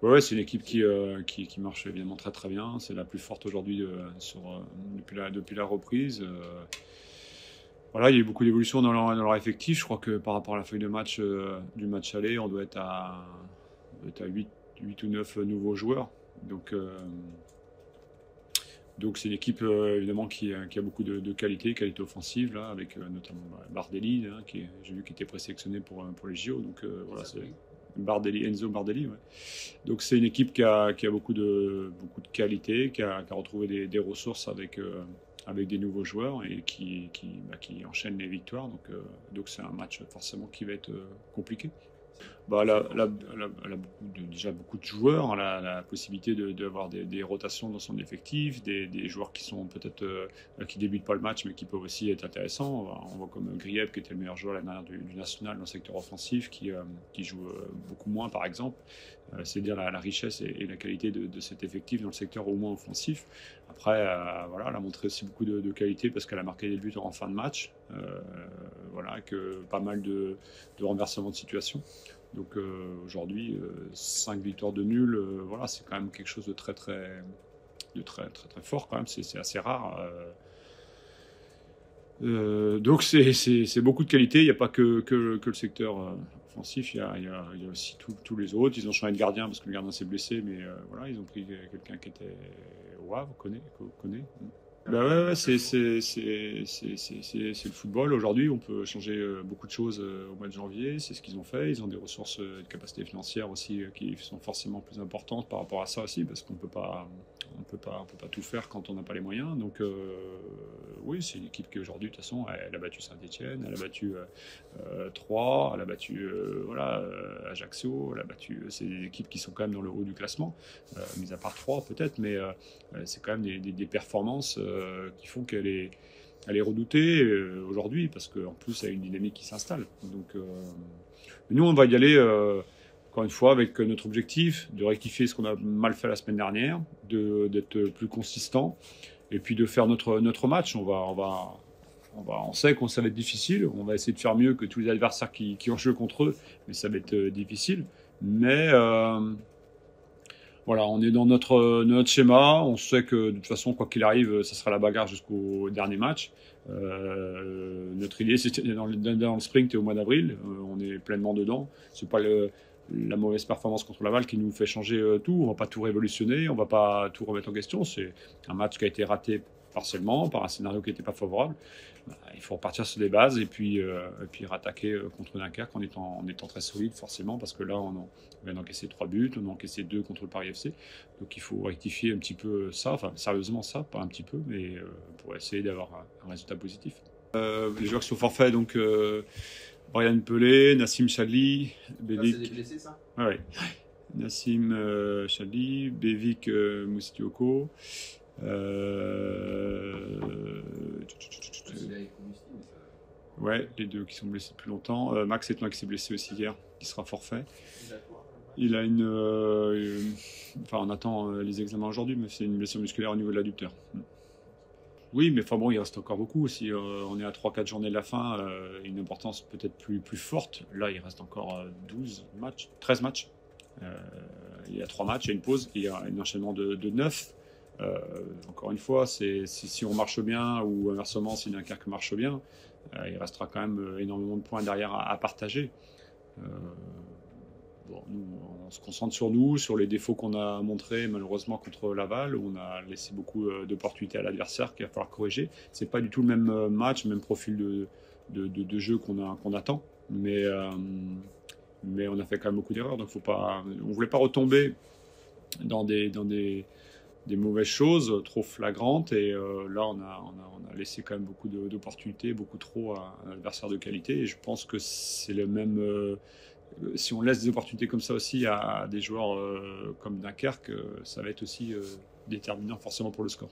Ouais, c'est une équipe qui marche évidemment très très bien. C'est la plus forte aujourd'hui depuis la reprise. Voilà, il y a eu beaucoup d'évolutions dans leur effectif. Je crois que par rapport à la feuille de match du match aller, on doit être à 8 ou 9 nouveaux joueurs. Donc, euh, donc c'est une équipe évidemment qui a beaucoup de qualité offensive, là, avec notamment Bardelli, hein, j'ai vu qu'il était présélectionné pour les JO. Donc voilà, c'est Enzo Bardelli. Ouais. Donc c'est une équipe qui a beaucoup de qualité, qui a retrouvé ressources avec des nouveaux joueurs et qui enchaîne les victoires. Donc c'est un match forcément qui va être compliqué. Bah, elle a déjà beaucoup de joueurs, hein, la possibilité d'avoir des rotations dans son effectif, des joueurs qui sont peut-être qui débutent pas le match mais qui peuvent aussi être intéressants. On voit comme Grieb qui était le meilleur joueur l'année dernière du national dans le secteur offensif, qui joue beaucoup moins par exemple. C'est dire la richesse et la qualité de cet effectif dans le secteur au moins offensif. Après, voilà, elle a montré aussi beaucoup de qualité parce qu'elle a marqué des buts en fin de match. Voilà, avec pas mal de renversements de situation. Donc aujourd'hui, 5 victoires de nul, voilà, c'est quand même quelque chose de très fort quand même. C'est assez rare. Donc c'est beaucoup de qualité. Il n'y a pas que le secteur offensif. Il y a aussi tous les autres. Ils ont changé de gardien parce que le gardien s'est blessé, mais voilà, ils ont pris quelqu'un qui était au Havre, connaît. Bah ouais, c'est le football. Aujourd'hui, on peut changer beaucoup de choses au mois de janvier. C'est ce qu'ils ont fait. Ils ont des ressources et de capacités financières aussi qui sont forcément plus importantes par rapport à ça aussi, parce on peut pas tout faire quand on n'a pas les moyens. Donc oui, c'est une équipe qui aujourd'hui, de toute façon, elle a battu Saint-Etienne, elle a battu Troyes, elle a battu voilà, Ajaccio, elle a battu. C'est des équipes qui sont quand même dans le haut du classement, mis à part Troyes peut-être, mais c'est quand même des performances qui font elle est redoutée aujourd'hui parce qu'en plus, il y a une dynamique qui s'installe. Donc, nous, on va y aller encore une fois avec notre objectif de rectifier ce qu'on a mal fait la semaine dernière, d'être plus consistant et puis de faire notre match. On sait qu'on ça va être difficile. On va essayer de faire mieux que tous les adversaires qui ont joué contre eux, mais ça va être difficile. Mais voilà, on est dans notre schéma. On sait que de toute façon, quoi qu'il arrive, ça sera la bagarre jusqu'au dernier match. Notre idée, c'est dans le sprint et au mois d'avril. On est pleinement dedans. C'est pas la mauvaise performance contre Laval qui nous fait changer tout. On va pas tout révolutionner. On va pas tout remettre en question. C'est un match qui a été raté partiellement par un scénario qui n'était pas favorable. Il faut repartir sur des bases et puis rattaquer contre Dunkerque en étant très solide forcément parce que là on vient d'encaisser 3 buts, on a encaissé 2 contre le Paris FC, donc il faut rectifier un petit peu ça, enfin sérieusement ça, pas un petit peu, mais pour essayer d'avoir un résultat positif. Les joueurs qui sont forfaits, donc Brian Pelé, Nassim Chadli, Bévic. C'est des blessés, ça? Ouais. Nassim Chadli, Bévic Moustioko. Ouais, les deux qui sont blessés depuis longtemps. Max Etouin qui s'est blessé aussi hier, qui sera forfait. Il a enfin, on attend les examens aujourd'hui, mais c'est une blessure musculaire au niveau de l'adducteur. Oui, mais enfin bon, il reste encore beaucoup. Si on est à 3-4 journées de la fin, une importance peut-être plus forte. Là, il reste encore 12 matchs, 13 matchs. Il y a 3 matchs, il y a une pause, il y a un enchaînement de 9. Encore une fois, si on marche bien ou inversement, si Dunkerque marche bien, il restera quand même énormément de points derrière à partager. Bon, nous, on se concentre sur nous, sur les défauts qu'on a montrés malheureusement contre Laval, où on a laissé beaucoup d'opportunités à l'adversaire qu'il va falloir corriger. C'est pas du tout le même match, le même profil de jeu qu'on attend, mais on a fait quand même beaucoup d'erreurs, donc on voulait pas retomber dans des mauvaises choses trop flagrantes, et là on a laissé quand même beaucoup d'opportunités, beaucoup trop à un adversaire de qualité, et je pense que c'est le même si on laisse des opportunités comme ça aussi à des joueurs comme Dunkerque, ça va être aussi déterminant forcément pour le score.